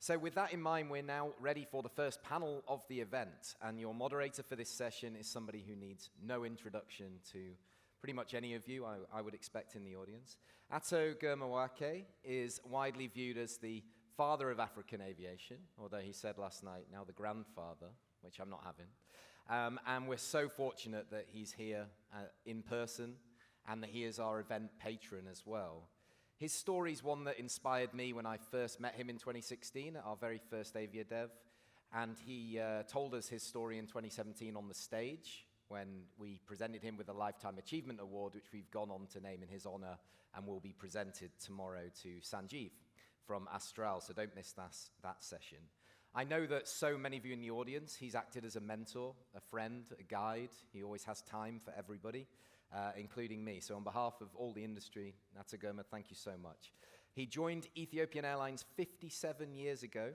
So with that in mind, we're now ready for the first panel of the event, and your moderator for this session is somebody who needs no introduction to pretty much any of you, I would expect, in the audience. Girma is widely viewed as the father of African aviation, although he said last night, now the grandfather, which I'm not having. And we're so fortunate that he's here in person and that he is our event patron as well. His story is one that inspired me when I first met him in 2016 at our very first AviaDev, and he told us his story in 2017 on the stage when we presented him with a Lifetime Achievement Award, which we've gone on to name in his honor and will be presented tomorrow to Sanjeev from Astral, so don't miss that session. I know that so many of you in the audience, he's acted as a mentor, a friend, a guide. He always has time for everybody, including me. So on behalf of all the industry, Girma, thank you so much. He joined Ethiopian Airlines 57 years ago.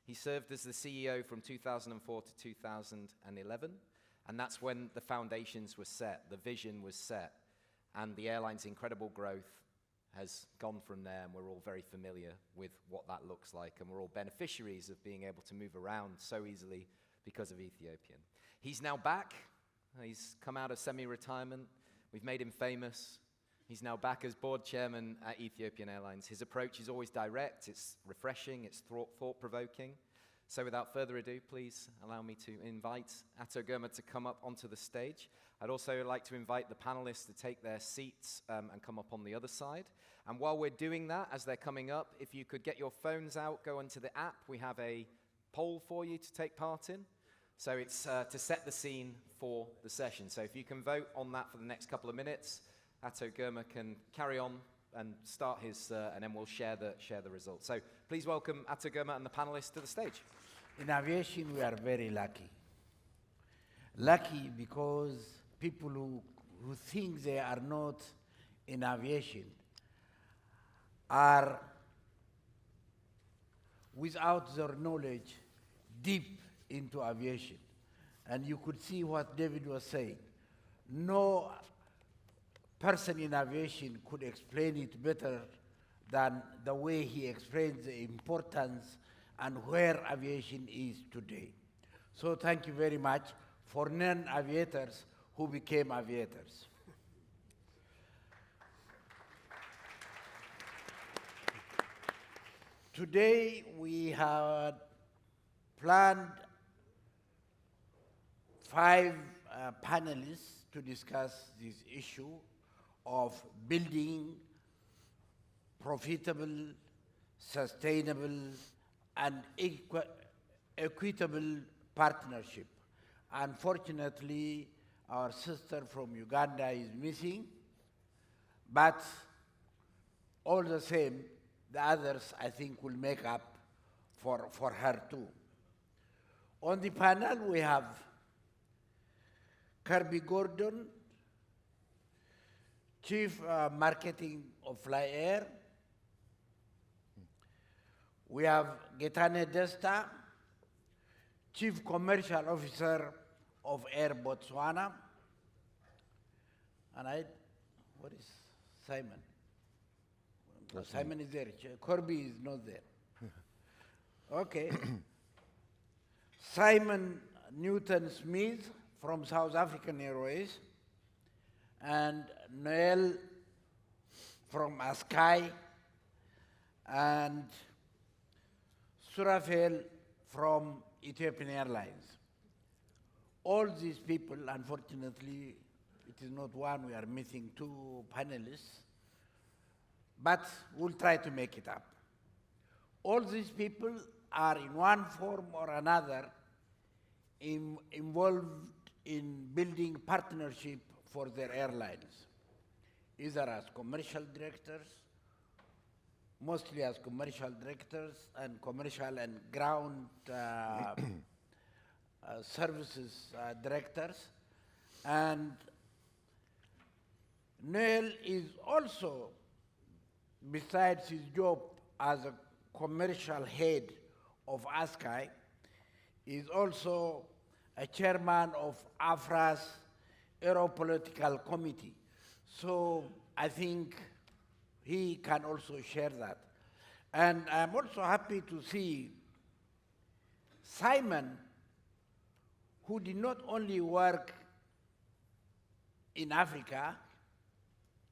He served as the CEO from 2004 to 2011, and that's when the foundations were set, the vision was set, and the airline's incredible growth has gone from there, and we're all very familiar with what that looks like, and we're all beneficiaries of being able to move around so easily because of Ethiopian. He's now back. He's come out of semi-retirement. We've made him famous. He's now back as board chairman at Ethiopian Airlines. His approach is always direct, it's refreshing, it's thought-provoking. So without further ado, please allow me to invite Girma to come up onto the stage. I'd also like to invite the panelists to take their seats and come up on the other side. And while we're doing that, as they're coming up, if you could get your phones out, go onto the app. We have a poll for you to take part in. So it's to set the scene for the session. So if you can vote on that for the next couple of minutes, Girma can carry on and start his, and then we'll share the results. So please welcome Girma and the panelists to the stage. In aviation, we are very lucky. Lucky because people who think they are not in aviation are, without their knowledge, deep into aviation. And you could see what David was saying. No person in aviation could explain it better than the way he explains the importance and where aviation is today. So thank you very much for non-aviators who became aviators. Today we had planned 5 panelists to discuss this issue of building profitable, sustainable, and equitable partnership. Unfortunately, our sister from Uganda is missing, but all the same, the others, I think, will make up for her too. On the panel, we have Kirby Gordon, Chief Marketing of Fly Air. We have Getaneh Desta, Chief Commercial Officer of Air Botswana. And what is Simon? Simon is there. Kirby is not there. Okay. Simon Newton-Smith from South African Airways, and Nowel from ASKY, and Surafel from Ethiopian Airlines. All these people, unfortunately, it is not one, we are missing 2 panelists, but we'll try to make it up. All these people are in one form or another involved in building partnership for their airlines, either as commercial directors, mostly as commercial directors and commercial and ground services directors. And Nowel is also, besides his job as a commercial head of ASKY, is also a chairman of AFRAA's Aero-political committee. So I think he can also share that. And I'm also happy to see Simon, who did not only work in Africa,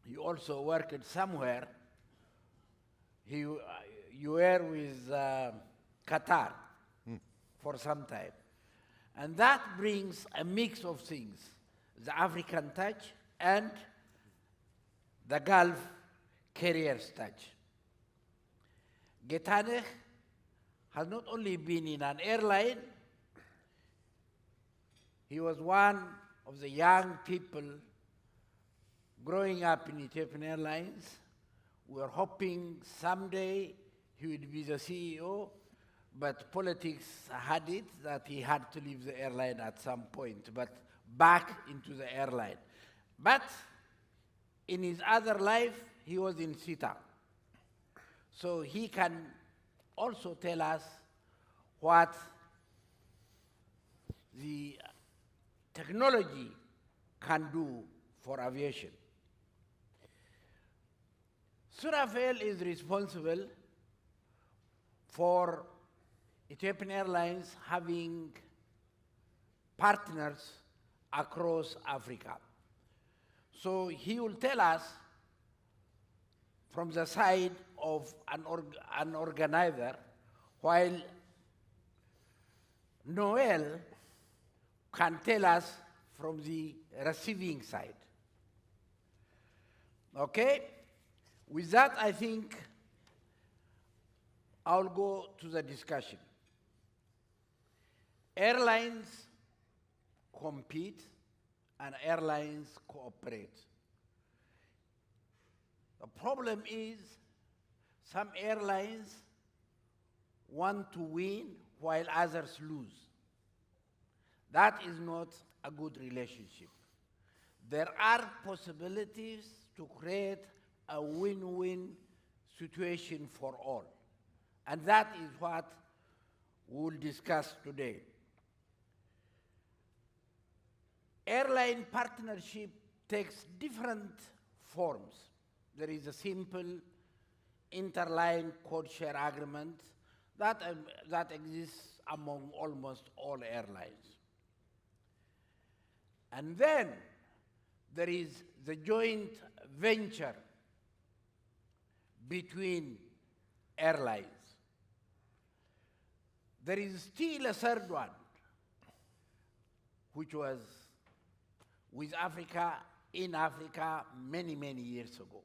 he also worked somewhere. You were with Qatar for some time. And that brings a mix of things, the African touch and the Gulf carrier's touch. Getaneh has not only been in an airline, he was one of the young people growing up in Ethiopian Airlines. We were hoping someday he would be the CEO, but politics had it that he had to leave the airline at some point, but back into the airline. But in his other life, he was in SITA. So he can also tell us what the technology can do for aviation. Surafel is responsible for Ethiopian Airlines having partners across Africa. So he will tell us from the side of an organizer, while Nowel can tell us from the receiving side. Okay? With that, I think I'll go to the discussion. Airlines compete and airlines cooperate. The problem is some airlines want to win while others lose. That is not a good relationship. There are possibilities to create a win-win situation for all. And that is what we'll discuss today. Airline partnership takes different forms. There is a simple interline code share agreement that exists among almost all airlines. And then there is the joint venture between airlines. There is still a third one, which was with Africa, in Africa, many, many years ago.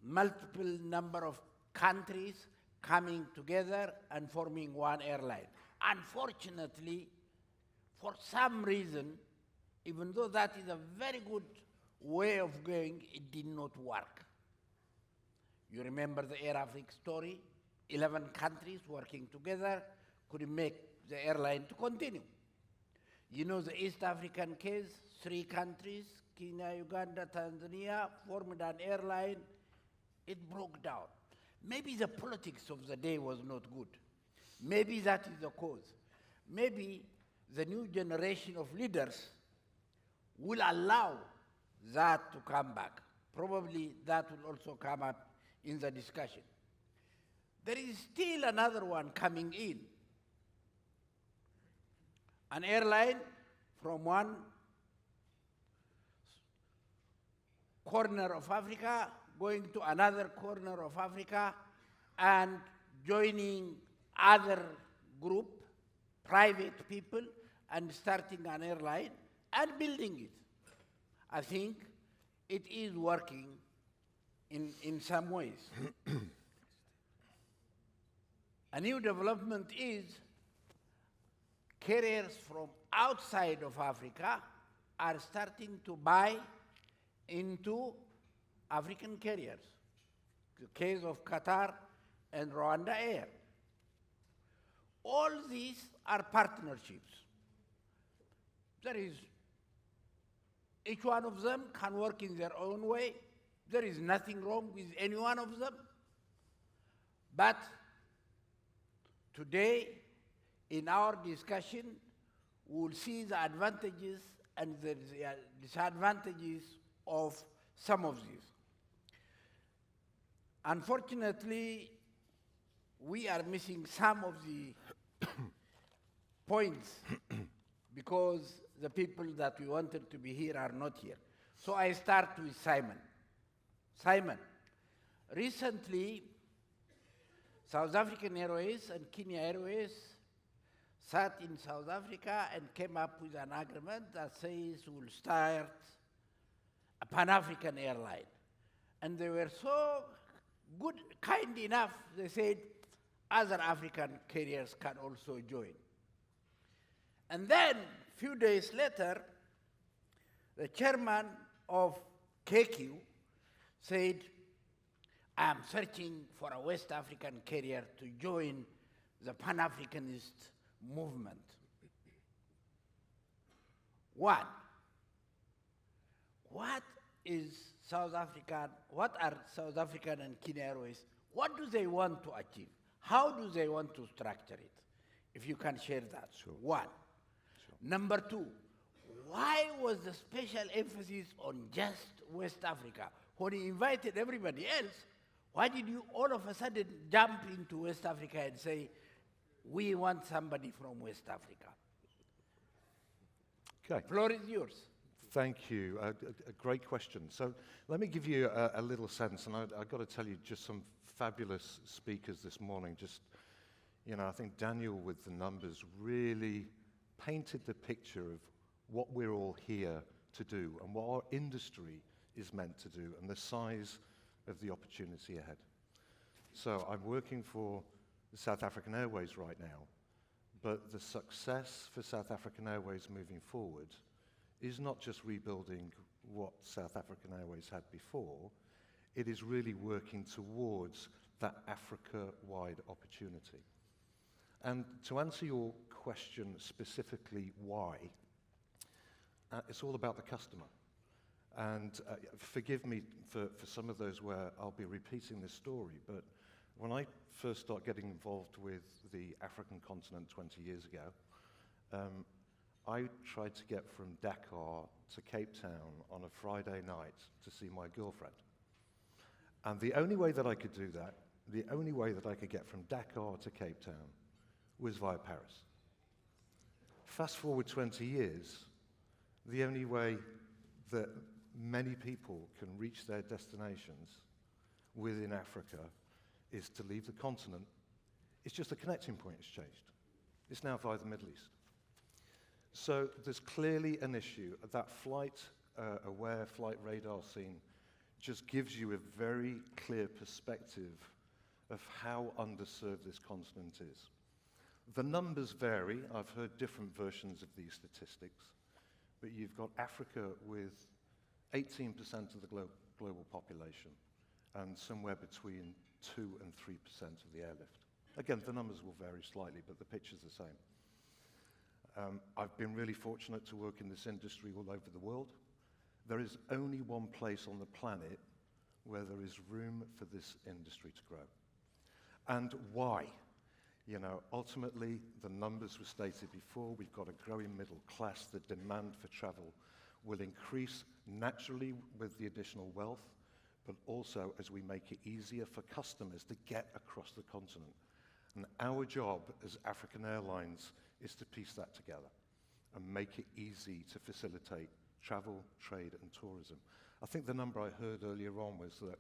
Multiple number of countries coming together and forming one airline. Unfortunately, for some reason, even though that is a very good way of going, it did not work. You remember the Air Africa story? 11 countries working together could make the airline to continue. You know the East African case, 3 countries, Kenya, Uganda, Tanzania, formed an airline. It broke down. Maybe the politics of the day was not good. Maybe that is the cause. Maybe the new generation of leaders will allow that to come back. Probably that will also come up in the discussion. There is still another one coming in. An airline from one corner of Africa going to another corner of Africa and joining other group, private people, and starting an airline and building it. I think it is working in some ways. A new development is carriers from outside of Africa are starting to buy into African carriers. The case of Qatar and Rwanda Air. All these are partnerships. There is, each one of them can work in their own way. There is nothing wrong with any one of them. But today, in our discussion, we will see the advantages and the disadvantages of some of these. Unfortunately, we are missing some of the points because the people that we wanted to be here are not here. So I start with Simon. Simon, recently, South African Airways and Kenya Airways sat in South Africa and came up with an agreement that says we'll start a Pan-African airline. And they were so good, kind enough, they said other African carriers can also join. And then, a few days later, the chairman of KQ said, I'm searching for a West African carrier to join the Pan-Africanist movement. One, what are South African and Kenya Airways? What do they want to achieve? How do they want to structure it? If you can share that. Sure. One. Sure. Number two, why was the special emphasis on just West Africa? When he invited everybody else, why did you all of a sudden jump into West Africa and say, we want somebody from West Africa? Okay. Floor is yours. Thank you. A great question. So let me give you a little sense, and I've got to tell you just some fabulous speakers this morning. Just, you know, I think Daniel with the numbers really painted the picture of what we're all here to do and what our industry is meant to do and the size of the opportunity ahead. So I'm working for the South African Airways right now, but the success for South African Airways moving forward is not just rebuilding what South African Airways had before, it is really working towards that Africa-wide opportunity. And to answer your question specifically, why, it's all about the customer. And forgive me for some of those where I'll be repeating this story, but when I first started getting involved with the African continent 20 years ago, I tried to get from Dakar to Cape Town on a Friday night to see my girlfriend. And the only way that I could do that, the only way that I could get from Dakar to Cape Town was via Paris. Fast forward 20 years, the only way that many people can reach their destinations within Africa is to leave the continent. It's just a connecting point has changed. It's now via the Middle East. So there's clearly an issue. That flight-aware, flight radar scene just gives you a very clear perspective of how underserved this continent is. The numbers vary. I've heard different versions of these statistics, but you've got Africa with 18% of the global population and somewhere between 2 and 3% of the airlift. Again, the numbers will vary slightly, but the picture's the same. I've been really fortunate to work in this industry all over the world. There is only one place on the planet where there is room for this industry to grow. And why? You know, ultimately, the numbers were stated before. We've got a growing middle class. The demand for travel will increase naturally with the additional wealth, but also as we make it easier for customers to get across the continent. And our job as African Airlines is to piece that together and make it easy to facilitate travel, trade, and tourism. I think the number I heard earlier on was that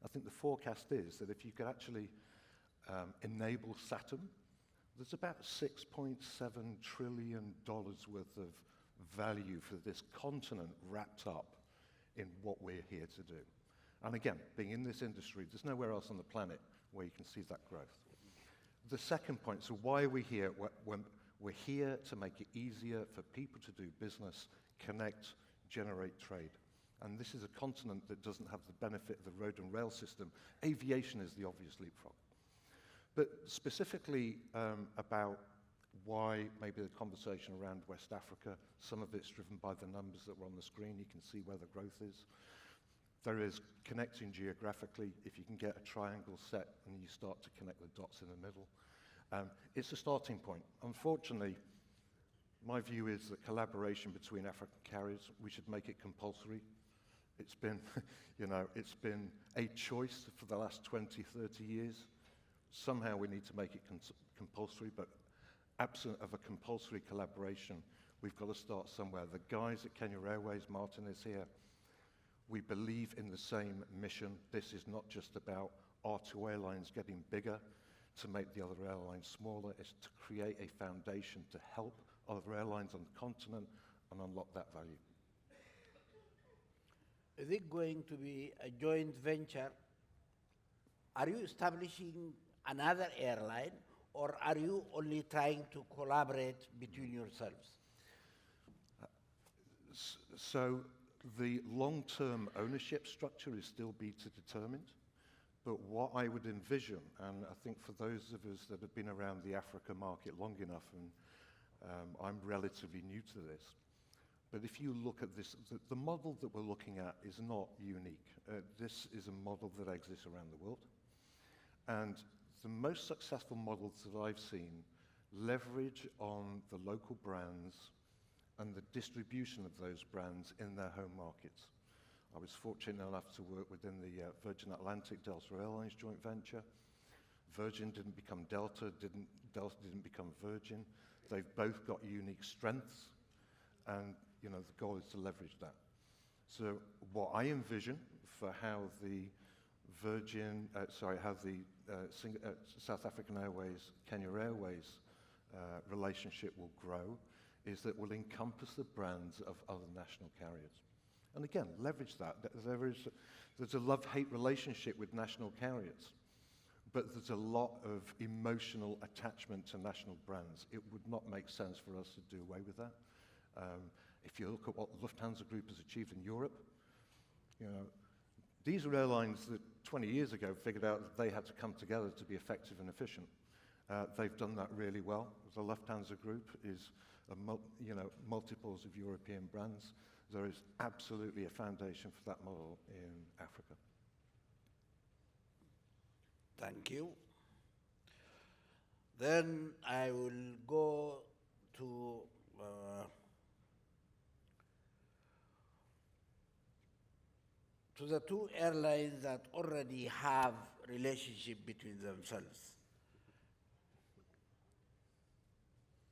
I think the forecast is that if you could actually enable Saturn, there's about $6.7 trillion worth of value for this continent wrapped up in what we're here to do. And again, being in this industry, there's nowhere else on the planet where you can see that growth. The second point, so why are we here? We're here to make it easier for people to do business, connect, generate trade. And this is a continent that doesn't have the benefit of the road and rail system. Aviation is the obvious leapfrog. But specifically about why maybe the conversation around West Africa, some of it's driven by the numbers that were on the screen. You can see where the growth is. There is connecting geographically. If you can get a triangle set and you start to connect the dots in the middle, it's a starting point. Unfortunately, my view is that collaboration between African carriers, we should make it compulsory. It's been, it's been a choice for the last 20, 30 years. Somehow we need to make it compulsory, but absent of a compulsory collaboration, we've got to start somewhere. The guys at Kenya Airways, Martin is here, we believe in the same mission. This is not just about our two airlines getting bigger to make the other airlines smaller. It's to create a foundation to help other airlines on the continent and unlock that value. Is it going to be a joint venture? Are you establishing another airline, or are you only trying to collaborate between yourselves? So the long-term ownership structure is still to determined, but what I would envision, and I think for those of us that have been around the Africa market long enough, and I'm relatively new to this, but if you look at this, the model that we're looking at is not unique. This is a model that exists around the world. And the most successful models that I've seen leverage on the local brands and the distribution of those brands in their home markets. I was fortunate enough to work within the Virgin Atlantic Delta Airlines joint venture. Virgin didn't become Delta didn't become Virgin. They've both got unique strengths, and the goal is to leverage that. So what I envision for how the South African Airways, Kenya Airways relationship will grow is that we'll encompass the brands of other national carriers. And again, leverage that. There's a love-hate relationship with national carriers, but there's a lot of emotional attachment to national brands. It would not make sense for us to do away with that. If you look at what Lufthansa Group has achieved in Europe, these are airlines that 20 years ago figured out that they had to come together to be effective and efficient. They've done that really well. The Lufthansa Group is multiples of European brands. There is absolutely a foundation for that model in Africa. Thank you. Then I will go to the two airlines that already have relationship between themselves.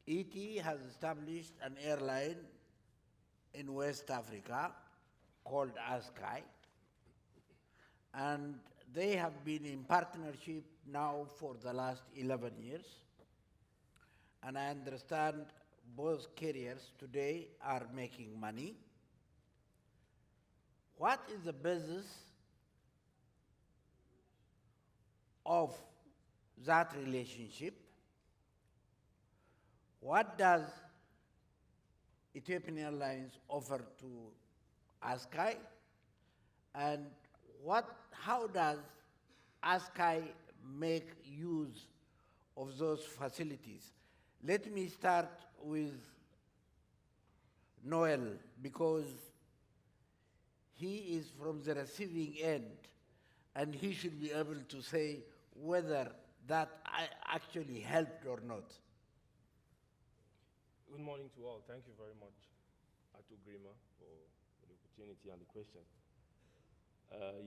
ET has established an airline in West Africa called ASKY, and they have been in partnership now for the last 11 years. And I understand both carriers today are making money. What is the basis of that relationship? What does Ethiopian Airlines offer to ASKY? And how does ASKY make use of those facilities? Let me start with Nowel, because he is from the receiving end, and he should be able to say whether that actually helped or not. Good morning to all. Thank you very much to Girma for the opportunity and the question.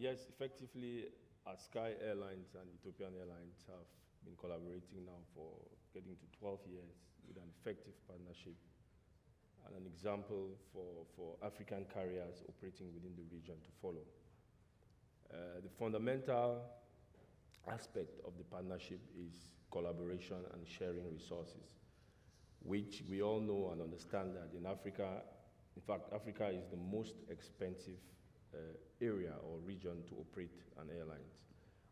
Yes, effectively, ASKY Airlines and Ethiopian Airlines have been collaborating now for getting to 12 years with an effective partnership and an example for African carriers operating within the region to follow. The fundamental aspect of the partnership is collaboration and sharing resources, which we all know and understand that in Africa, in fact, Africa is the most expensive area or region to operate an airline.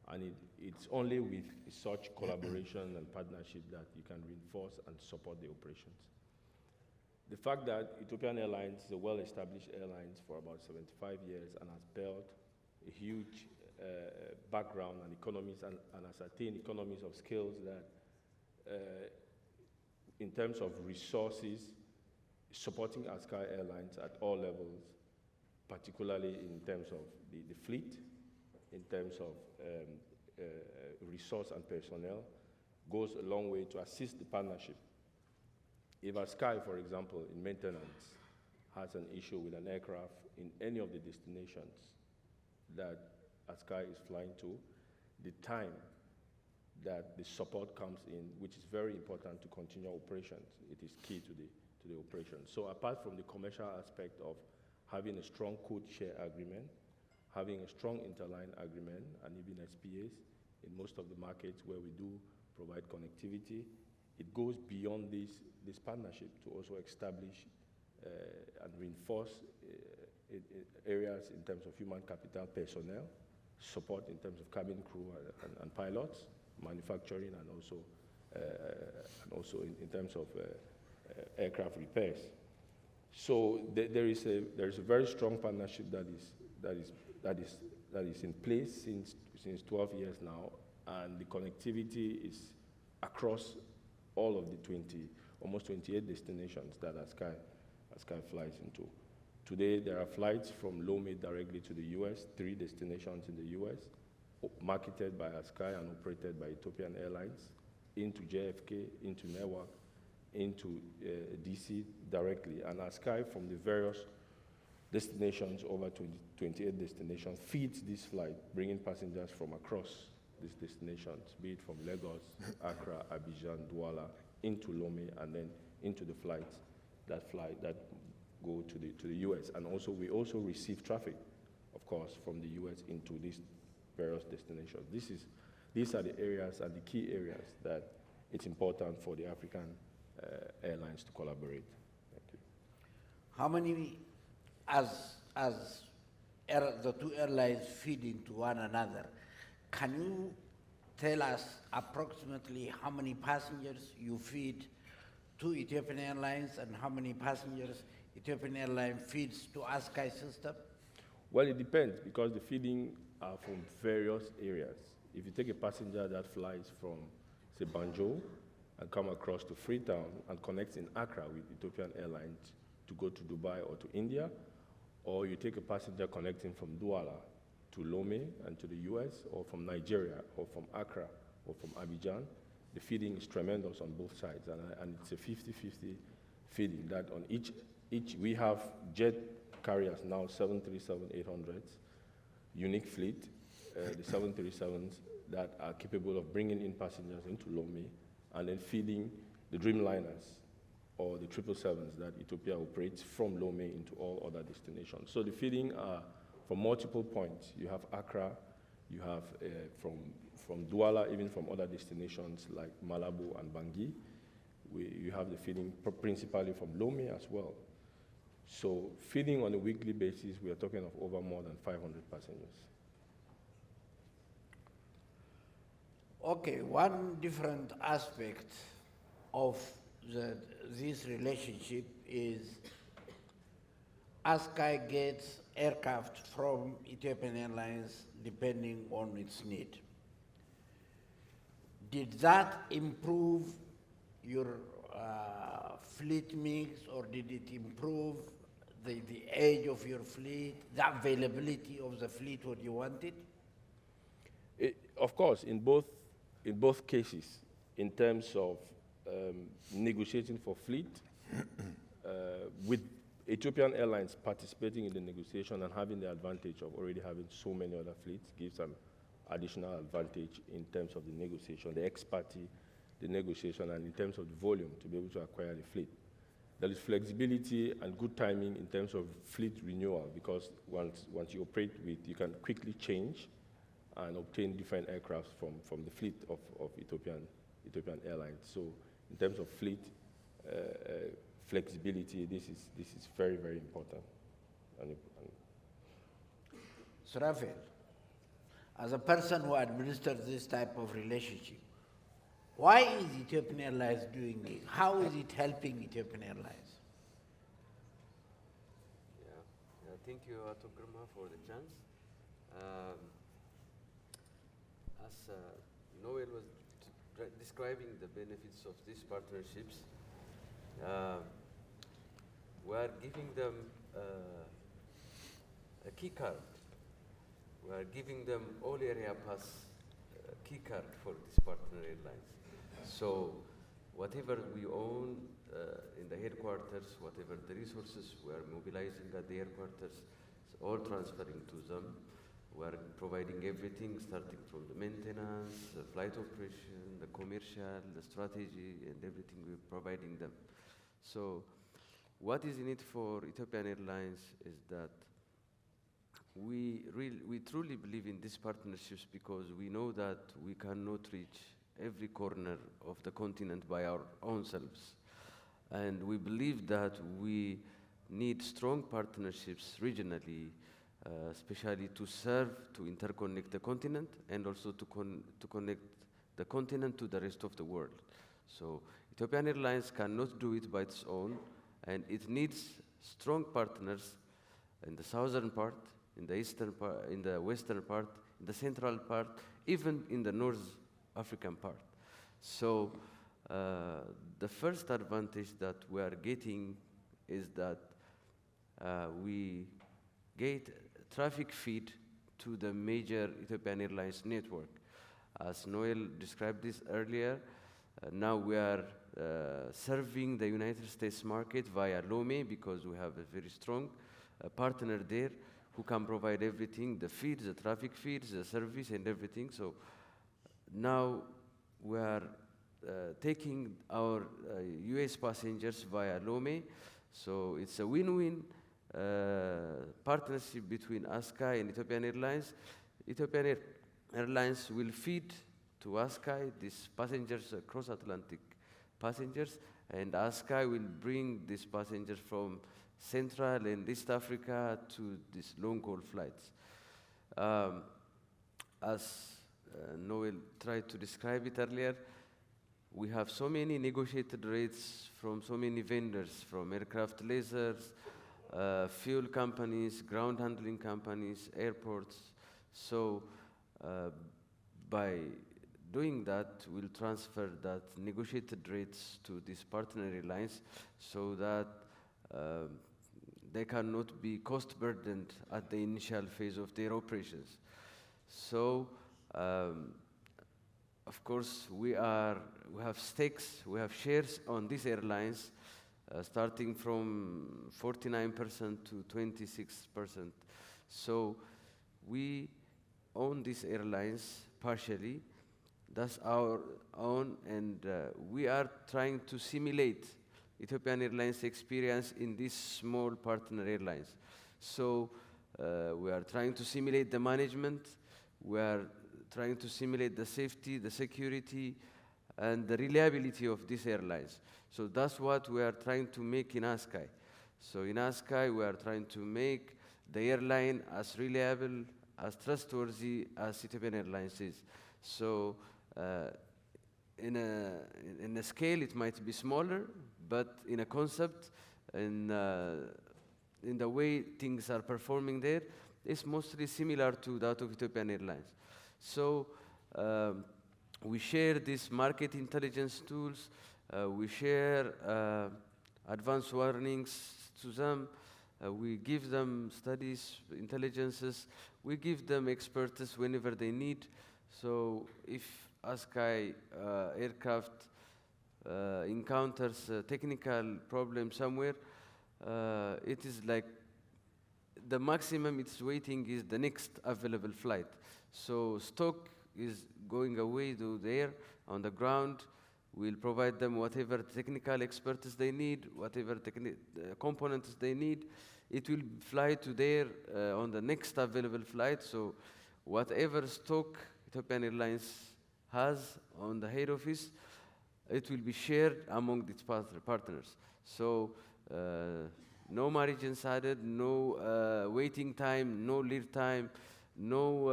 And it's only with such collaboration and partnership that you can reinforce and support the operations. The fact that Ethiopian Airlines is a well-established airline for about 75 years and has built a huge background and economies and has attained economies of scales that in terms of resources, supporting ASKY Airlines at all levels, particularly in terms of the fleet, in terms of resource and personnel, goes a long way to assist the partnership. If ASKY, for example, in maintenance, has an issue with an aircraft in any of the destinations that ASKY is flying to, the time that the support comes in, which is very important to continue operations. It is key to the operation. So apart from the commercial aspect of having a strong code share agreement, having a strong interline agreement, and even SPAs in most of the markets where we do provide connectivity, it goes beyond this partnership to also establish and reinforce areas in terms of human capital personnel, support in terms of cabin crew and pilots, manufacturing, and also in terms of aircraft repairs. So there is a very strong partnership that is in place since 12 years now, and the connectivity is across all of the almost 28 destinations that ASKY flies into. Today, there are flights from Lome directly to the US, 3 destinations in the US, marketed by ASKY and operated by Ethiopian Airlines, into JFK, into Nowel, into DC directly. And ASKY from the various destinations, over 28 destinations, feeds this flight, bringing passengers from across these destinations, be it from Lagos, Accra, Abidjan, Douala, into Lome, and then into the flights that go to the US. And also, we also receive traffic, of course, from the US into these various destinations. These are the areas and the key areas that it's important for the African airlines to collaborate. Thank you. How many, the two airlines feed into one another, can you tell us approximately how many passengers you feed to Ethiopian Airlines and how many passengers Ethiopian Airlines feeds to ASKY system? Well, it depends, because the feeding are from various areas. If you take a passenger that flies from, say, Banjul and come across to Freetown and connects in Accra with Ethiopian Airlines to go to Dubai or to India, or you take a passenger connecting from Douala to Lome and to the US, or from Nigeria, or from Accra, or from Abidjan, the feeding is tremendous on both sides, and it's a 50-50 feeding. That on each we have jet carriers now, 737-800s, unique fleet, the 737s that are capable of bringing in passengers into Lome, and then feeding the Dreamliners or the 777s that Ethiopia operates from Lome into all other destinations. So the feeding are from multiple points. You have Accra, you have from Douala, even from other destinations like Malabo and Bangui. You have the feeding principally from Lome as well. So feeding on a weekly basis, we are talking of over more than 500 passengers. Okay, one different aspect of this relationship is ASKY gets aircraft from Ethiopian Airlines depending on its need. Did that improve your fleet mix, or did it improve the age of your fleet, the availability of the fleet what you wanted? Of course, in both cases, in terms of negotiating for fleet, with Ethiopian Airlines participating in the negotiation and having the advantage of already having so many other fleets gives them additional advantage in terms of the negotiation, the expertise, the negotiation, and in terms of the volume to be able to acquire the fleet. There is flexibility and good timing in terms of fleet renewal, because once you operate with, you can quickly change and obtain different aircraft from the fleet of Ethiopian Airlines. So in terms of fleet flexibility, this is very, very important. Surafel, as a person who administers this type of relationship, why is Ethiopian Airlines doing it? How is it helping Ethiopian Airlines? Thank you, Girma, for the chance. As Nowel was describing the benefits of these partnerships, we are giving them a key card. We are giving them all area pass key card for these partner airlines. So whatever we own in the headquarters, whatever the resources we are mobilizing at the headquarters, it's all transferring to them. We are providing everything, starting from the maintenance, the flight operation, the commercial, the strategy, and everything we're providing them. So what is in it for Ethiopian Airlines is that we truly believe in these partnerships because we know that we cannot reach every corner of the continent by our own selves. And we believe that we need strong partnerships regionally, especially to serve, to interconnect the continent, and also to connect the continent to the rest of the world. So Ethiopian Airlines cannot do it by its own, and it needs strong partners in the southern part, in the eastern part, in the western part, in the central part, even in the North African part. So the first advantage that we are getting is that we get traffic feed to the major Ethiopian Airlines network. As Nowel described this earlier, now we are serving the United States market via Lome because we have a very strong partner there who can provide everything, the feeds, the traffic feeds, the service and everything. So now we are taking our US passengers via Lome. So it's a win-win partnership between ASKY and Ethiopian Airlines. Ethiopian Airlines will feed to ASKY these passengers, cross-Atlantic passengers, and ASKY will bring these passengers from Central and East Africa to these long-haul flights. As Nowel tried to describe it earlier, we have so many negotiated rates from so many vendors, from aircraft lessors, fuel companies, ground handling companies, airports. So by doing that, we'll transfer that negotiated rates to these partner airlines so that they cannot be cost burdened at the initial phase of their operations. So, of course, we have stakes, we have shares on these airlines, starting from 49% to 26%. So we own these airlines partially. That's our own, and we are trying to simulate Ethiopian Airlines experience in these small partner airlines. So we are trying to simulate the management, we are trying to simulate the safety, the security, and the reliability of these airlines. So that's what we are trying to make in ASKY. So in ASKY, we are trying to make the airline as reliable, as trustworthy as Ethiopian Airlines is. So in a scale, it might be smaller, but in a concept, in the way things are performing there, it's mostly similar to that of Ethiopian Airlines. So we share these market intelligence tools, we share advanced warnings to them, we give them studies, intelligences, we give them expertise whenever they need. So if ASKY aircraft encounters a technical problem somewhere, it is like the maximum it's waiting is the next available flight. So stock is going away to there on the ground. We'll provide them whatever technical expertise they need, whatever components they need. It will fly to there on the next available flight. So whatever stock Ethiopian Airlines has on the head office, it will be shared among its partners. So no margins added, no waiting time, no lead time, no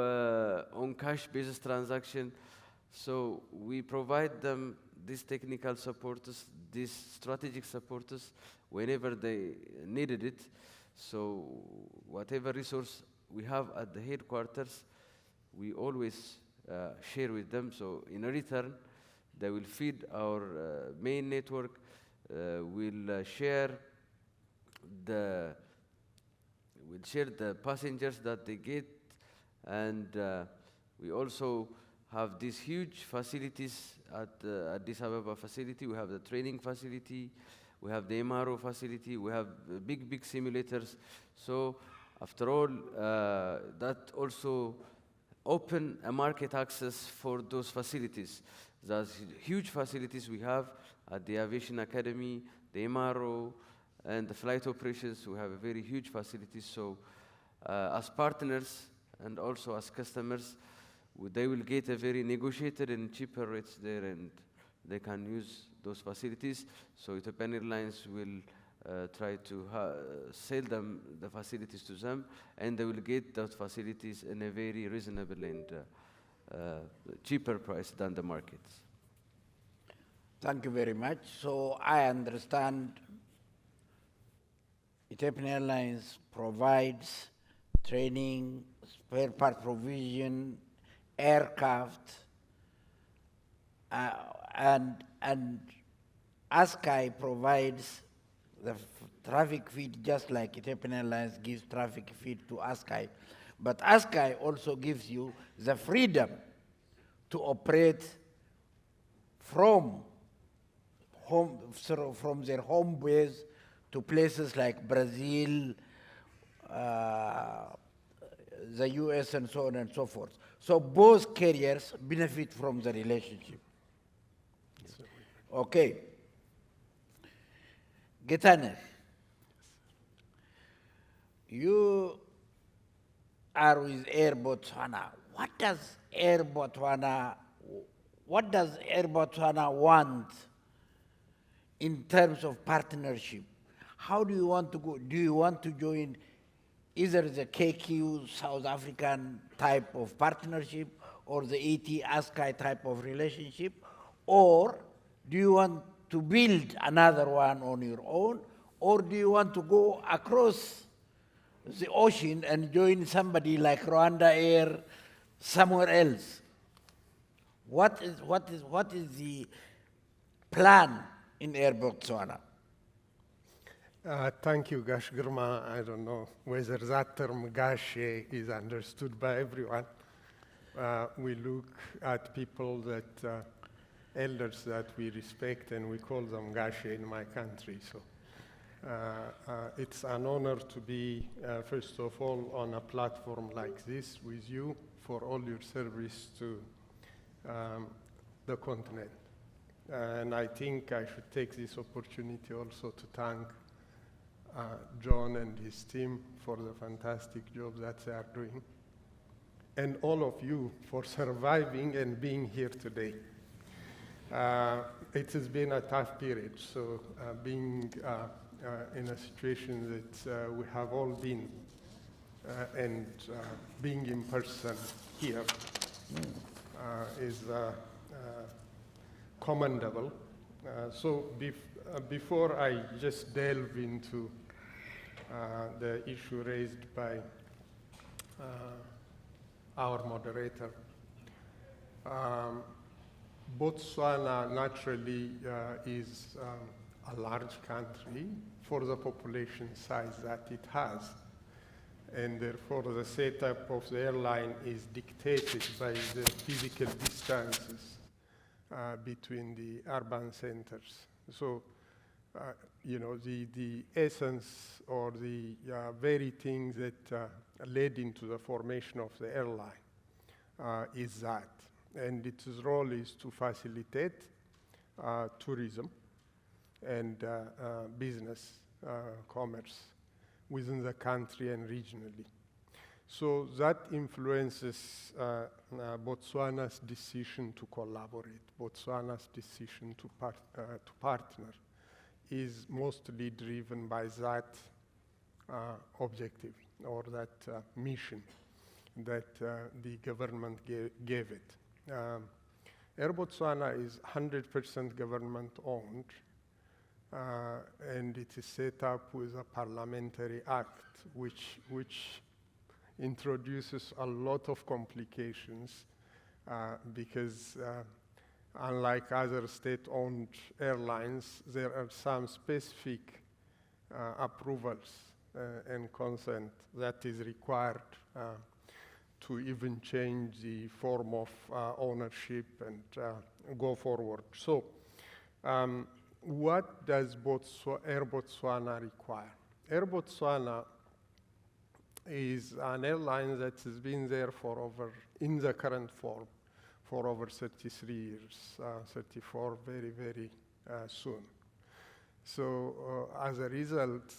on-cash basis transaction. So we provide them these technical supporters, these strategic supporters, whenever they needed it. So whatever resource we have at the headquarters, we always share with them. So in return, they will feed our main network. We'll share the passengers that they get, and we also have these huge facilities at the Addis Ababa facility. We have the training facility, we have the MRO facility, we have big simulators. So After all, that also open a market access for those facilities. There's huge facilities we have at the Aviation Academy, the MRO, and the flight operations. We have a very huge facilities. So as partners and also as customers, they will get a very negotiated and cheaper rates there, and they can use those facilities. So Ethiopian Airlines will try to sell them the facilities to them, and they will get those facilities in a very reasonable and cheaper price than the markets. Thank you very much. So I understand Ethiopian Airlines provides training, spare part provision, aircraft, and ASKY provides the traffic feed, just like Ethiopian Airlines gives traffic feed to ASKY. But ASKY also gives you the freedom to operate from their home base to places like Brazil, the US, and so on and so forth. So both carriers benefit from the relationship. Okay. Getaneh, you are with Air Botswana. What does Air Botswana want in terms of partnership? How do you want to go? Do you want to join either the KQ South African type of partnership or the ET ASKY type of relationship? Or do you want to build another one on your own? Or do you want to go across the ocean and join somebody like Rwanda Air somewhere else? What is the plan in Air Botswana? Thank you, Gash Girma. I don't know whether that term Gash is understood by everyone. We look at people that, elders that we respect, and we call them Gash in my country. So it's an honor to be, first of all, on a platform like this with you for all your service to the continent. And I think I should take this opportunity also to thank John and his team for the fantastic job that they are doing, and all of you for surviving and being here today. It has been a tough period, so being in a situation that we have all been, and being in person here is commendable. So before I just delve into the issue raised by our moderator, Botswana naturally is a large country for the population size that it has, and therefore the setup of the airline is dictated by the physical distances between the urban centers. So you know, the essence or the very thing that led into the formation of the airline is that. And its role is to facilitate tourism and business commerce within the country and regionally. So that influences Botswana's decision to collaborate, Botswana's decision to partner, is mostly driven by that objective or that mission that the government gave it. Air Botswana is 100% government-owned, and it is set up with a parliamentary act, which introduces a lot of complications because unlike other state-owned airlines, there are some specific approvals and consent that is required to even change the form of ownership and go forward. So what does Air Botswana require? Air Botswana is an airline that has been there for over, in the current form, for over 33 years, 34 very, very soon. So as a result,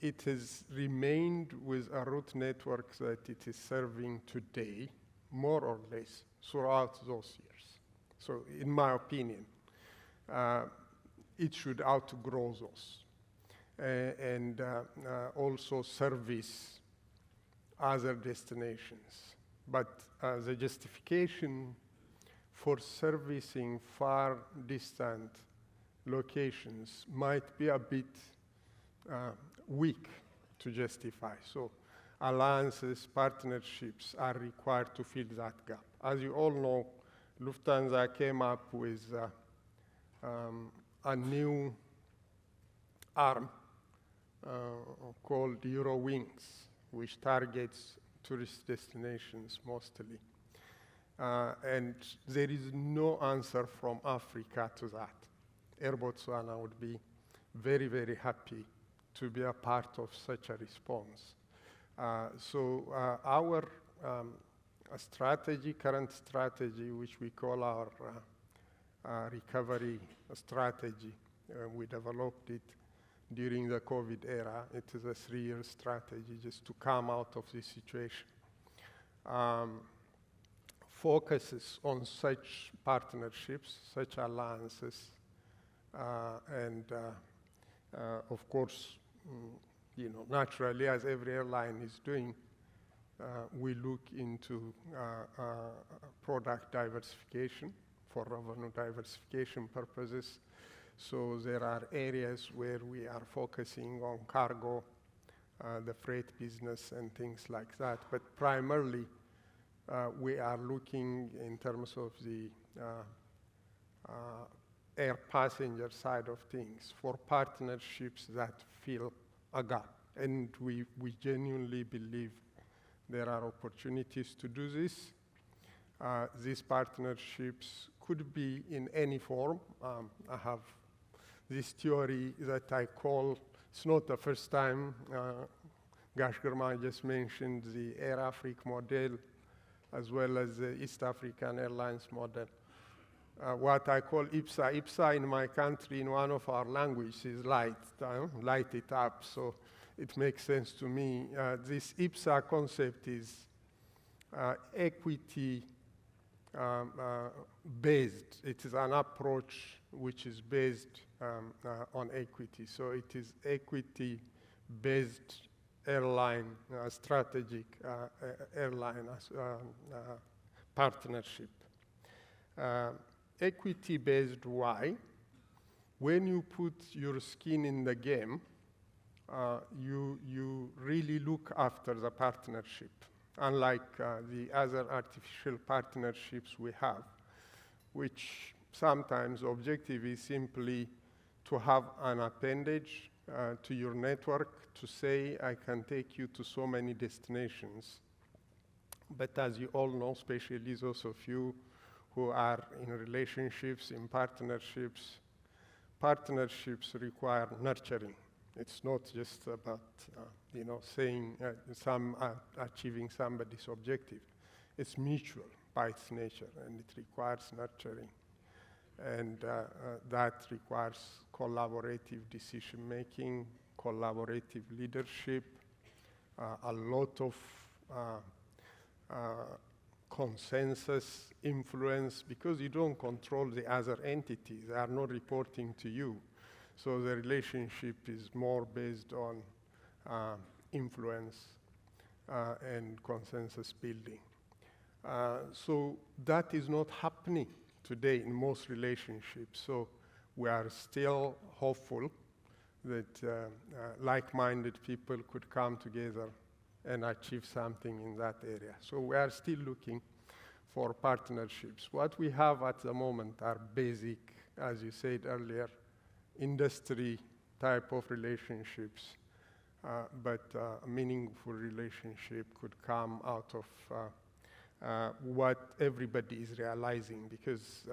it has remained with a route network that it is serving today, more or less, throughout those years. So in my opinion, it should outgrow those and also service other destinations. But the justification for servicing far distant locations might be a bit weak to justify. So alliances, partnerships are required to fill that gap. As you all know, Lufthansa came up with a new arm called Eurowings, which targets tourist destinations mostly. And there is no answer from Africa to that. Air Botswana would be very, very happy to be a part of such a response. So our strategy, current strategy, which we call our recovery strategy, we developed it during the COVID era. It is a 3-year strategy just to come out of this situation. Focuses on such partnerships, such alliances, and of course, you know, naturally, as every airline is doing, we look into product diversification for revenue diversification purposes. So there are areas where we are focusing on cargo, the freight business and things like that. But primarily, we are looking in terms of the air passenger side of things for partnerships that fill a gap. And we genuinely believe there are opportunities to do this. These partnerships could be in any form. I have this theory that I call, it's not the first time, Girma just mentioned the Air Africa model as well as the East African Airlines model. What I call IPSA. IPSA in my country, in one of our languages, is light it up, so it makes sense to me. This IPSA concept is equity based. It is an approach which is based on equity. So it is equity-based airline, strategic airline partnership. Equity-based, why? When you put your skin in the game, you really look after the partnership, unlike the other artificial partnerships we have, which sometimes objective is simply to have an appendage to your network to say, I can take you to so many destinations. But as you all know, especially those of you who are in relationships, in partnerships, partnerships require nurturing. It's not just about, you know, saying achieving somebody's objective. It's mutual by its nature, and it requires nurturing. And that requires collaborative decision-making, collaborative leadership, a lot of consensus, influence, because you don't control the other entities. They are not reporting to you. So the relationship is more based on influence and consensus building. So that is not happening today in most relationships. So we are still hopeful that like-minded people could come together and achieve something in that area. So we are still looking for partnerships. What we have at the moment are basic, as you said earlier, industry type of relationships, but a meaningful relationship could come out of what everybody is realizing, because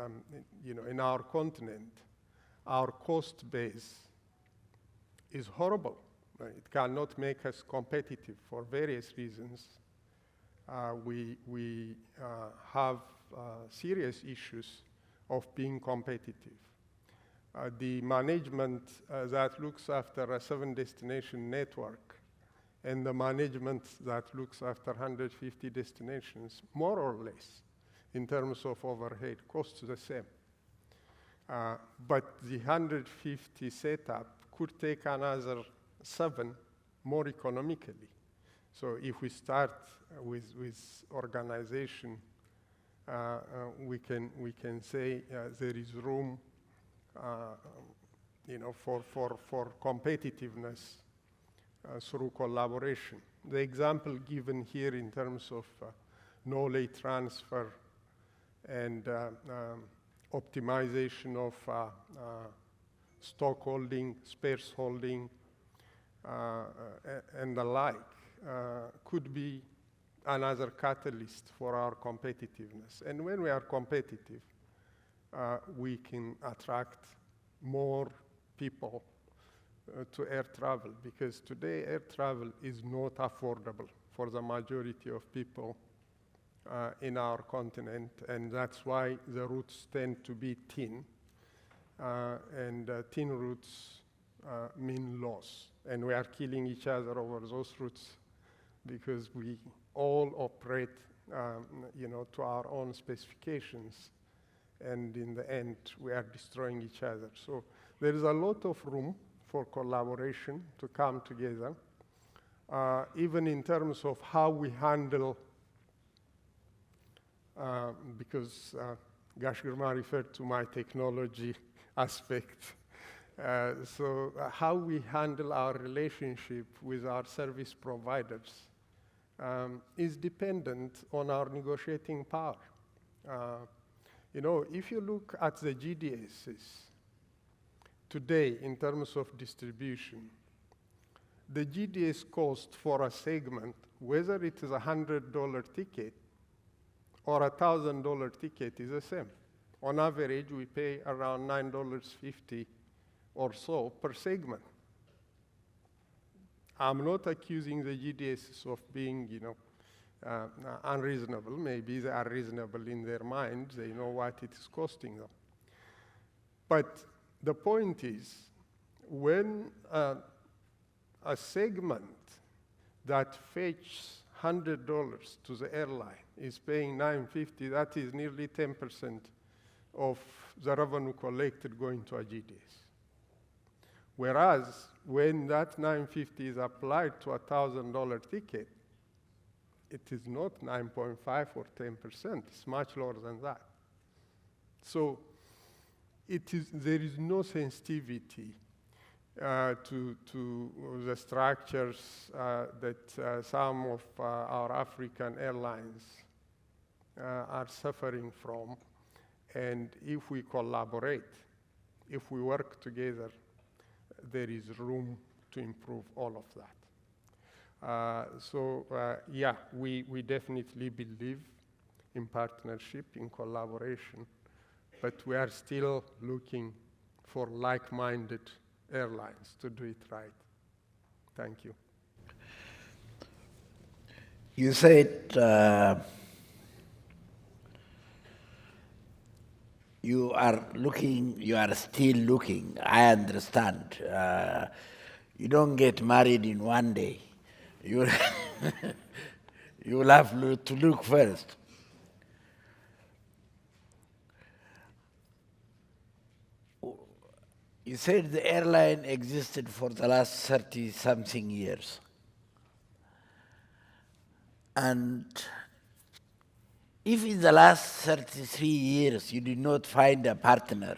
you know, in our continent, our cost base is horrible. It cannot make us competitive for various reasons. We have serious issues of being competitive. The management that looks after a 7-destination network and the management that looks after 150 destinations, more or less, in terms of overhead, costs the same. But the 150 setup could take another 7 more economically. So if we start with organization, we can say there is room, for competitiveness through collaboration. The example given here in terms of knowledge transfer and optimization of stock holding, spares holding, and the like, could be another catalyst for our competitiveness. And when we are competitive, we can attract more people to air travel, because today air travel is not affordable for the majority of people in our continent, and that's why the routes tend to be thin, and thin routes mean loss. And we are killing each other over those routes because we all operate, to our own specifications, and in the end, we are destroying each other. So there is a lot of room for collaboration to come together, even in terms of how we handle, because Girma referred to my technology aspect. So how we handle our relationship with our service providers is dependent on our negotiating power. If you look at the GDSs today in terms of distribution, the GDS cost for a segment, whether it is a $100 ticket or a $1,000 ticket, is the same. On average, we pay around $9.50 or so per segment. I'm not accusing the GDSs of being, unreasonable. Maybe they are reasonable in their minds. They know what it is costing them. But the point is, when a segment that fetches $100 to the airline is paying $9.50, that is nearly 10% of the revenue collected going to a GDS. Whereas when that $9.50 is applied to a $1,000 ticket, it is not 9.5 or 10%. It's much lower than that. So there is no sensitivity to the structures that some of our African airlines are suffering from. And if we collaborate, if we work together, there is room to improve all of that. We definitely believe in partnership, in collaboration, but we are still looking for like-minded airlines to do it right. Thank you. You said you are still looking. I understand. You don't get married in one day. You will have to look first. You said the airline existed for the last 30-something years. And if in the last 33 years you did not find a partner,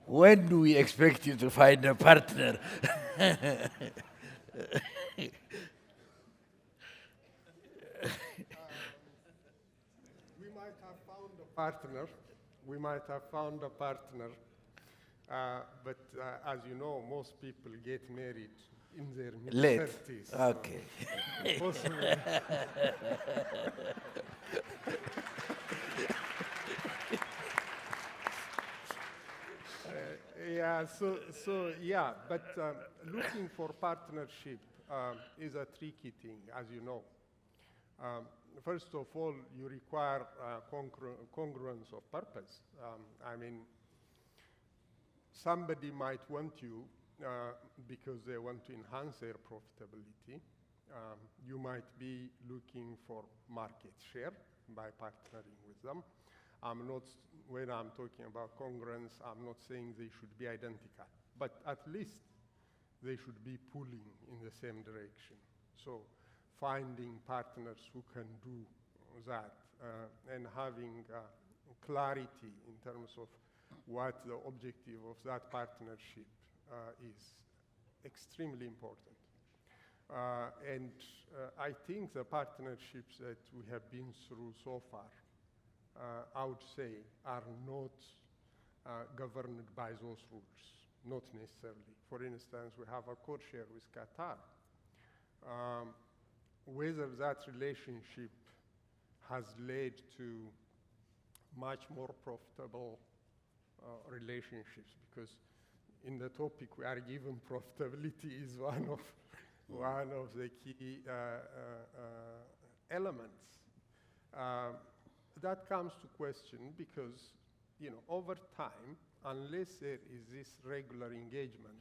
when do we expect you to find a partner? We might have found a partner. But as you know, most people get married in their mid-30s. Okay. Possibly. looking for partnership is a tricky thing, as you know. First of all, you require congruence of purpose. I mean, somebody might want you because they want to enhance their profitability. You might be looking for market share by partnering with them. When I'm talking about congruence, I'm not saying they should be identical, but at least they should be pulling in the same direction. So finding partners who can do that and having clarity in terms of what the objective of that partnership is extremely important. I think the partnerships that we have been through so far, I would say, are not governed by those rules, not necessarily. For instance, we have a code share with Qatar. Whether that relationship has led to much more profitable relationships, because in the topic we are given profitability is one of the key elements. That comes to question because, over time, unless there is this regular engagement,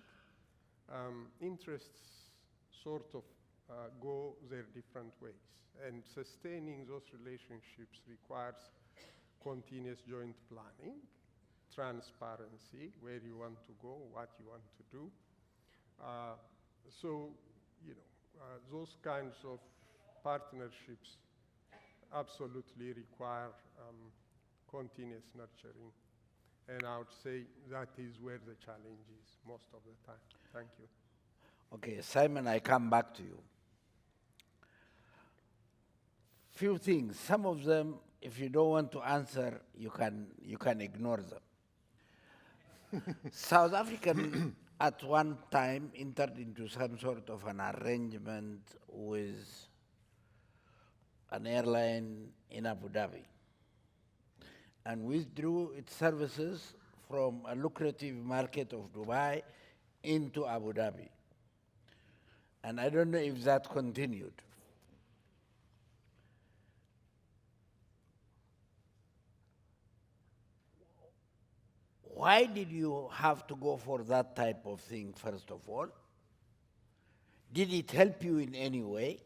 interests sort of go their different ways. And sustaining those relationships requires continuous joint planning, transparency, where you want to go, what you want to do. Those kinds of partnerships absolutely require continuous nurturing. And I would say that is where the challenge is most of the time. Thank you. Okay, Simon, I come back to you. Few things. Some of them, if you don't want to answer, you can ignore them. South African at one time entered into some sort of an arrangement with an airline in Abu Dhabi and withdrew its services from a lucrative market of Dubai into Abu Dhabi. And I don't know if that continued. Why did you have to go for that type of thing, first of all? Did it help you in any way?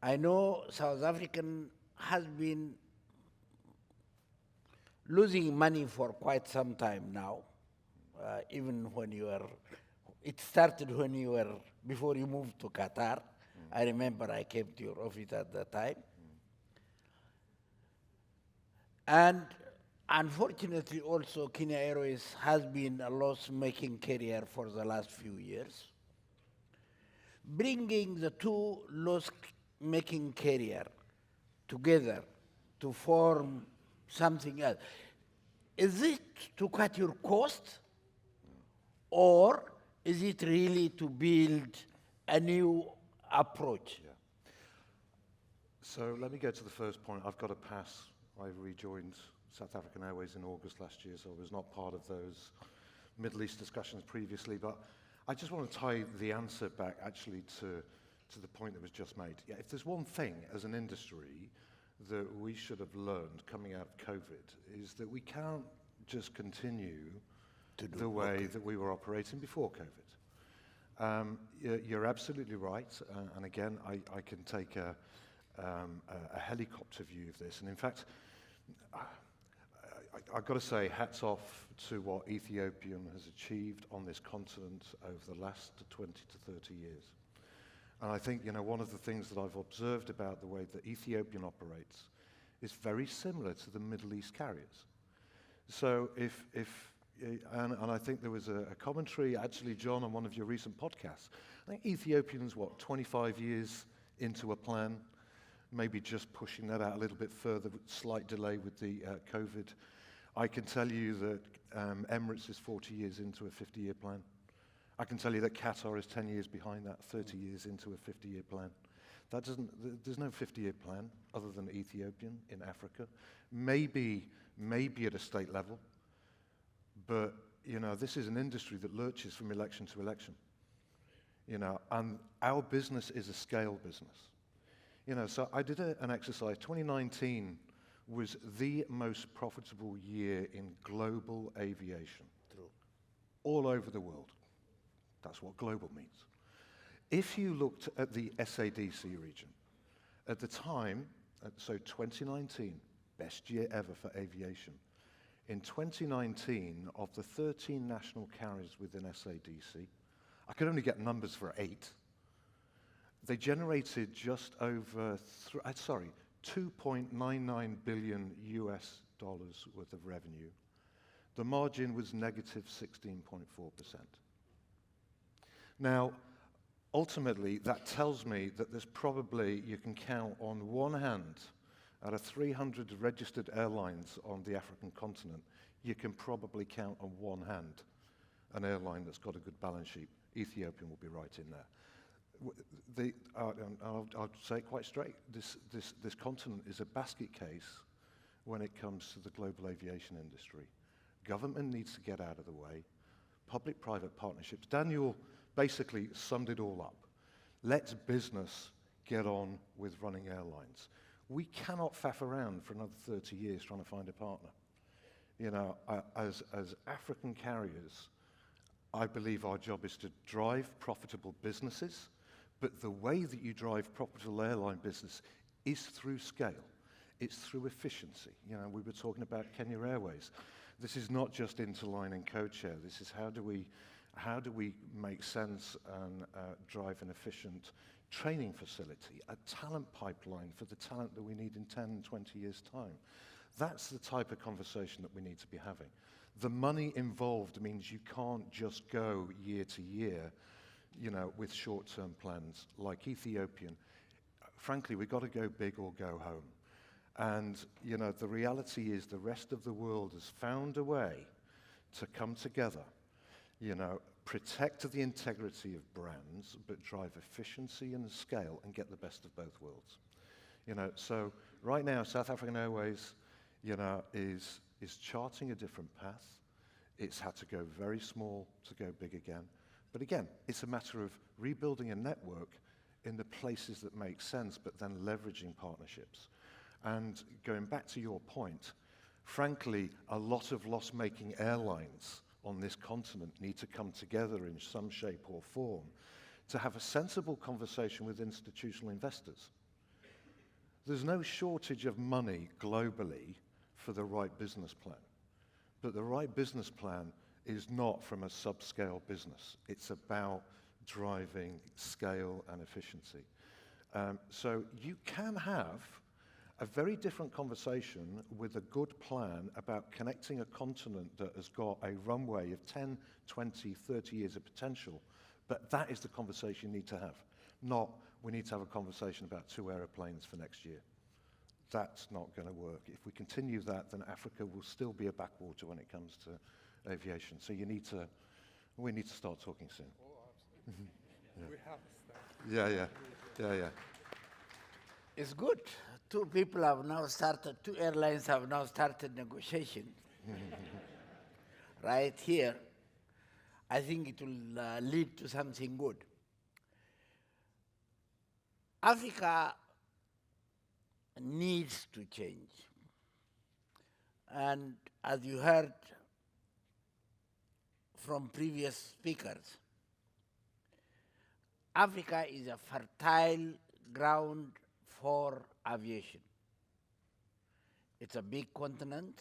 I know South African has been losing money for quite some time now, even when you were, it started when you were, before you moved to Qatar. I remember I came to your office at the time. And unfortunately also, Kenya Airways has been a loss-making carrier for the last few years. Bringing the two loss-making carrier together to form something else, is it to cut your cost, or is it really to build a new approach? Yeah. So let me go to the first point. I've got a pass. I rejoined South African Airways in August last year, so I was not part of those Middle East discussions previously, but I just want to tie the answer back actually to the point that was just made. Yeah, if there's one thing as an industry that we should have learned coming out of COVID is that we can't just continue the way that we were operating before COVID. You're absolutely right, and again, I can take a helicopter view of this, and in fact, I've got to say, hats off to what Ethiopian has achieved on this continent over the last 20 to 30 years. And I think, one of the things that I've observed about the way that Ethiopian operates is very similar to the Middle East carriers. So and I think there was a commentary, actually, John, on one of your recent podcasts. I think Ethiopian's, 25 years into a plan, maybe just pushing that out a little bit further, with slight delay with the COVID. I can tell you that Emirates is 40 years into a 50-year plan. I can tell you that Qatar is 10 years behind that, 30 years into a 50-year plan. There's no 50-year plan other than Ethiopian in Africa. Maybe at a state level, but this is an industry that lurches from election to election. And our business is a scale business. So I did an exercise. 2019 was the most profitable year in global aviation. True. All over the world. That's what global means. If you looked at the SADC region, at the time, so 2019, best year ever for aviation. In 2019, of the 13 national carriers within SADC, I could only get numbers for 8. They generated just over, 2.99 billion US dollars worth of revenue. The margin was negative 16.4%. Now, ultimately, that tells me that there's probably, you can count on one hand, out of 300 registered airlines on the African continent, you can probably count on one hand an airline that's got a good balance sheet. Ethiopian will be right in there. I'll say it quite straight. This continent is a basket case when it comes to the global aviation industry. Government needs to get out of the way. Public-private partnerships. Daniel basically summed it all up. Let's business get on with running airlines. We cannot faff around for another 30 years trying to find a partner. As African carriers, I believe our job is to drive profitable businesses, but the way that you drive profitable airline business is through scale. It's through efficiency. We were talking about Kenya Airways. This is not just interlining code share. This is how do we make sense and drive an efficient training facility, a talent pipeline for the talent that we need in 10, 20 years' time. That's the type of conversation that we need to be having. The money involved means you can't just go year to year, with short-term plans like Ethiopian. Frankly, we've got to go big or go home. And, the reality is the rest of the world has found a way to come together, protect the integrity of brands, but drive efficiency and scale and get the best of both worlds. So right now, South African Airways, is charting a different path. It's had to go very small to go big again. But again, it's a matter of rebuilding a network in the places that make sense, but then leveraging partnerships. And going back to your point, frankly, a lot of loss-making airlines on this continent need to come together in some shape or form to have a sensible conversation with institutional investors. There's no shortage of money globally for the right business plan. But the right business plan is not from a subscale business. It's about driving scale and efficiency. So you can have a very different conversation with a good plan about connecting a continent that has got a runway of 10, 20, 30 years of potential. But that is the conversation you need to have. Not, we need to have a conversation about 2 aeroplanes for next year. That's not going to work. If we continue that, then Africa will still be a backwater when it comes to aviation. So we need to start talking soon. Oh, absolutely. We have started. Yeah. It's good. 2 airlines have now started negotiation. Right here. I think it will lead to something good. Africa needs to change. And as you heard from previous speakers, Africa is a fertile ground for aviation. It's a big continent.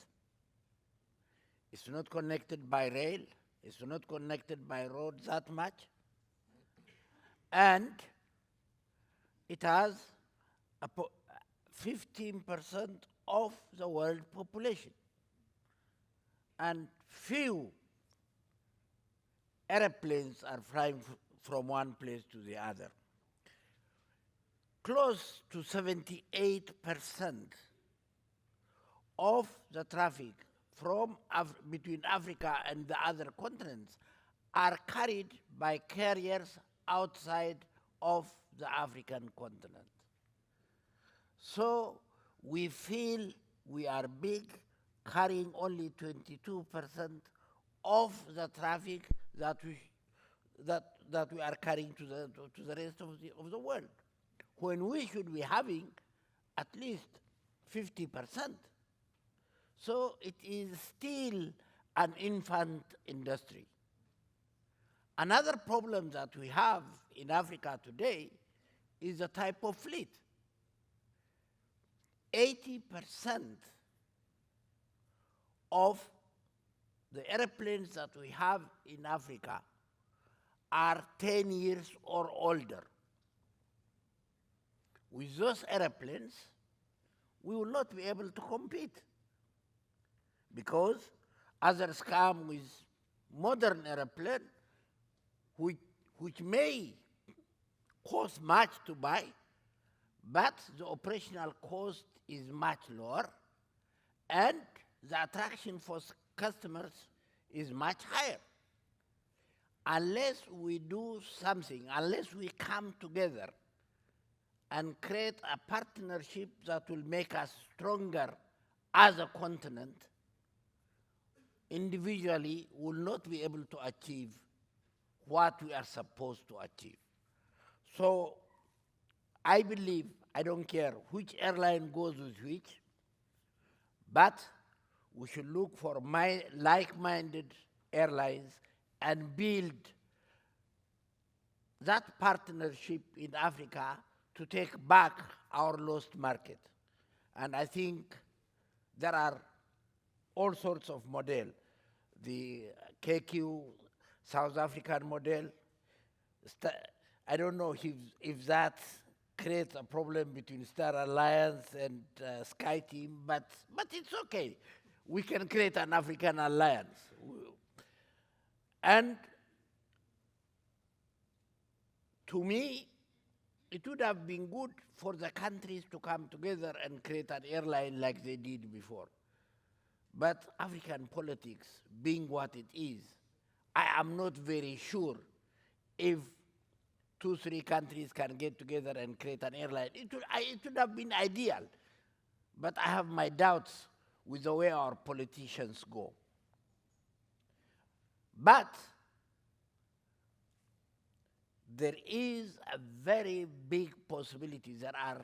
It's not connected by rail. It's not connected by road that much. And it has 15% of the world population. And few airplanes are flying from one place to the other. Close to 78% of the traffic from between Africa and the other continents are carried by carriers outside of the African continent. So we feel we are big, carrying only 22% of the traffic that we are carrying to the rest of the world, when we should be having at least 50%. So it is still an infant industry. Another problem that we have in Africa today is the type of fleet. 80% of the airplanes that we have in Africa are 10 years or older. With those airplanes, we will not be able to compete, because others come with modern airplane which may cost much to buy, but the operational cost is much lower, and the attraction for customers is much higher. Unless we do something, unless we come together and create a partnership that will make us stronger as a continent, individually will not be able to achieve what we are supposed to achieve. So I believe, I don't care which airline goes with which, but we should look for like-minded airlines and build that partnership in Africa to take back our lost market. And I think there are all sorts of models. The KQ South African model, I don't know if that creates a problem between Star Alliance and Sky Team, but it's okay. We can create an African alliance. And to me, it would have been good for the countries to come together and create an airline like they did before. But African politics, being what it is, I am not very sure if 2-3 countries can get together and create an airline. It would have been ideal, but I have my doubts with the way our politicians go. But there is a very big possibility. There are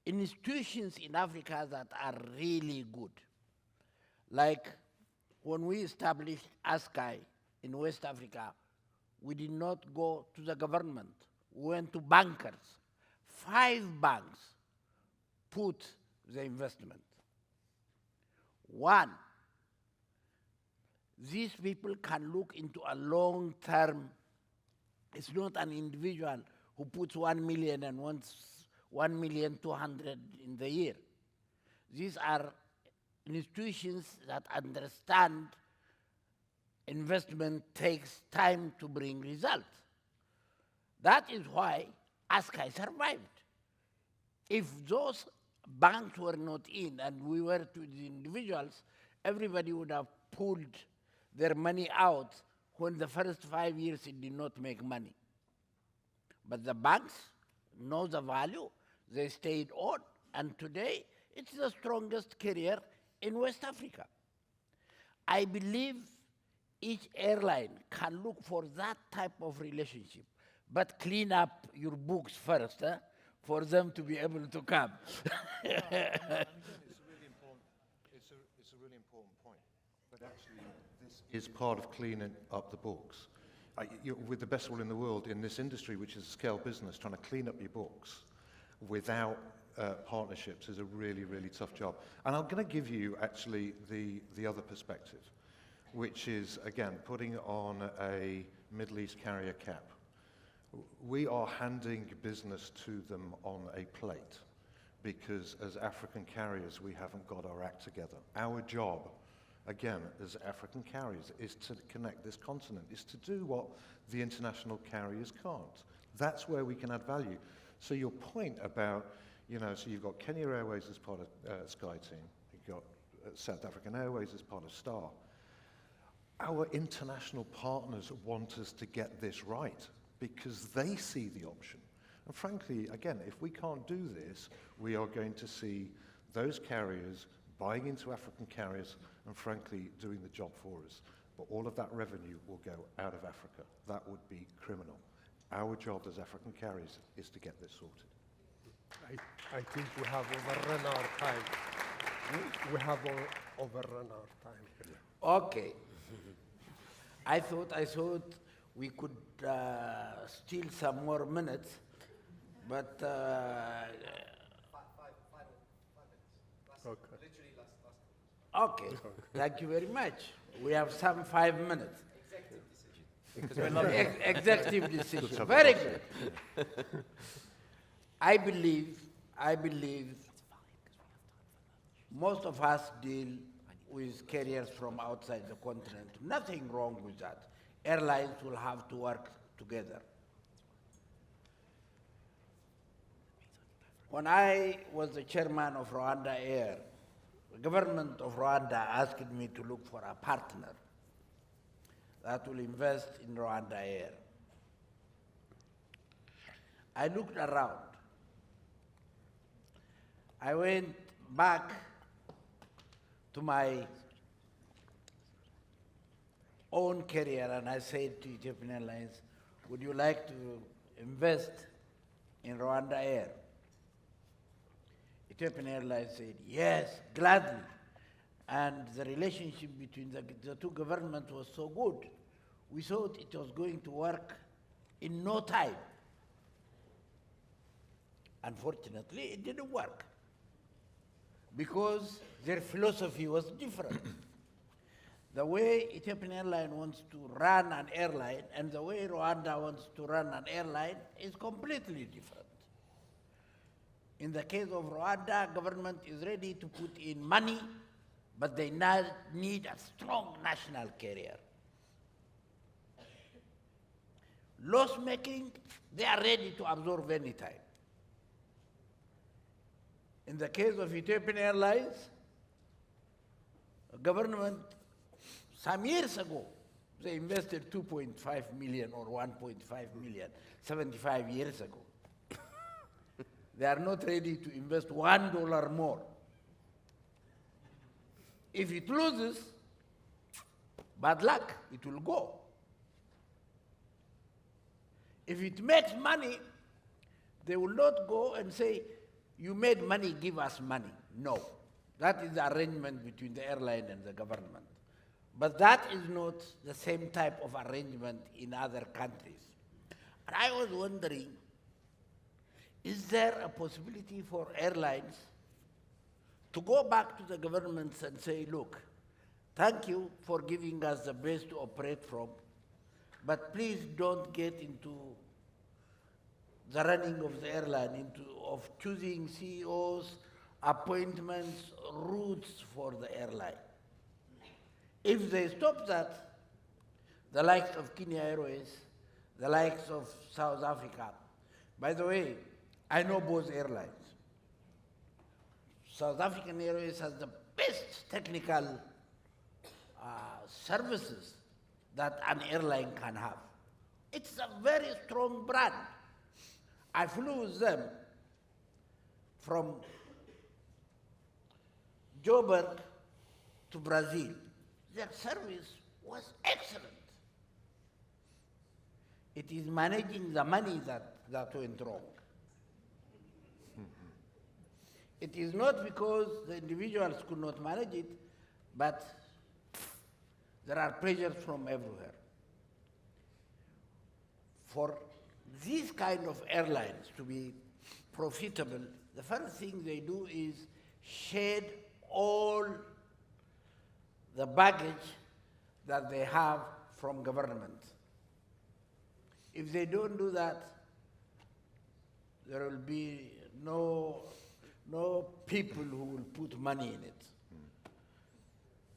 institutions in Africa that are really good. Like when we established ASKY in West Africa, we did not go to the government. We went to bankers. 5 banks put the investment. 1, these people can look into a long-term. It's not an individual who puts 1 million and wants 1,200,000 in the year. These are institutions that understand investment takes time to bring results. That is why ASKY survived. If those banks were not in and we were to the individuals, everybody would have pulled their money out when the first 5 years it did not make money. But the banks know the value, they stayed on, and today it's the strongest carrier in West Africa. I believe each airline can look for that type of relationship, but clean up your books first, for them to be able to come. It's a really important point. But actually, this is part of cleaning up the books. With the best will in the world in this industry, which is a scale business, trying to clean up your books without partnerships is a really, really tough job. And I'm going to give you actually the other perspective, which is, again, putting on a Middle East carrier cap. We are handing business to them on a plate because as African carriers, we haven't got our act together. Our job, again, as African carriers, is to connect this continent, is to do what the international carriers can't. That's where we can add value. So your point about, so you've got Kenya Airways as part of Sky Team, you've got South African Airways as part of Star. Our international partners want us to get this right because they see the option. And frankly, again, if we can't do this, we are going to see those carriers buying into African carriers and frankly doing the job for us. but all of that revenue will go out of Africa. That would be criminal. Our job as African carriers is to get this sorted. I think we have overrun our time. We have overrun our time. Okay. I thought we could steal some more minutes, but Okay. okay. Thank you very much. We have some 5 minutes. Executive decision. Very good. I believe most of us deal with carriers from outside the continent. Nothing wrong with that. Airlines will have to work together. When I was the chairman of Rwanda Air, the government of Rwanda asked me to look for a partner that will invest in Rwanda Air. I looked around. I went back to my own carrier and I said to Ethiopian Airlines, would you like to invest in Rwanda Air? Ethiopian Airlines said, yes, gladly. And the relationship between the two governments was so good, we thought it was going to work in no time. Unfortunately, it didn't work because their philosophy was different. The way Ethiopian Airlines wants to run an airline and the way Rwanda wants to run an airline is completely different. In the case of Rwanda, government is ready to put in money, but they now need a strong national carrier. Loss making, they are ready to absorb any time. In the case of Ethiopian Airlines, the government, some years ago, they invested 2.5 million or 1.5 million, 75 years ago. They are not ready to invest $1 more. If it loses, bad luck, it will go. If it makes money, they will not go and say, you made money, give us money. No. That is the arrangement between the airline and the government. But that is not the same type of arrangement in other countries. And I was wondering, is there a possibility for airlines to go back to the governments and say, look, thank you for giving us the base to operate from, but please don't get into the running of the airline, of choosing CEOs, appointments, routes for the airline. If they stop that, the likes of Kenya Airways, the likes of South Africa, by the way, I know both airlines. South African Airways has the best technical services that an airline can have. It's a very strong brand. I flew with them from Joburg to Brazil. Their service was excellent. It is managing the money that went wrong. It is not because the individuals could not manage it, but there are pressures from everywhere. For these kind of airlines to be profitable, the first thing they do is shed all the baggage that they have from government. If they don't do that, there will be no people who will put money in it.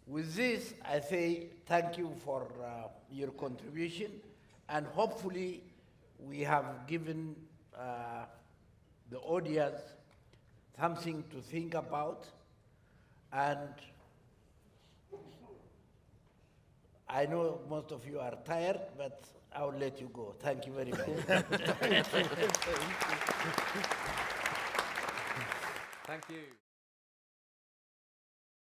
With this, I say thank you for your contribution, and hopefully we have given the audience something to think about, and I know most of you are tired, but I will let you go. Thank you very much. Thank you.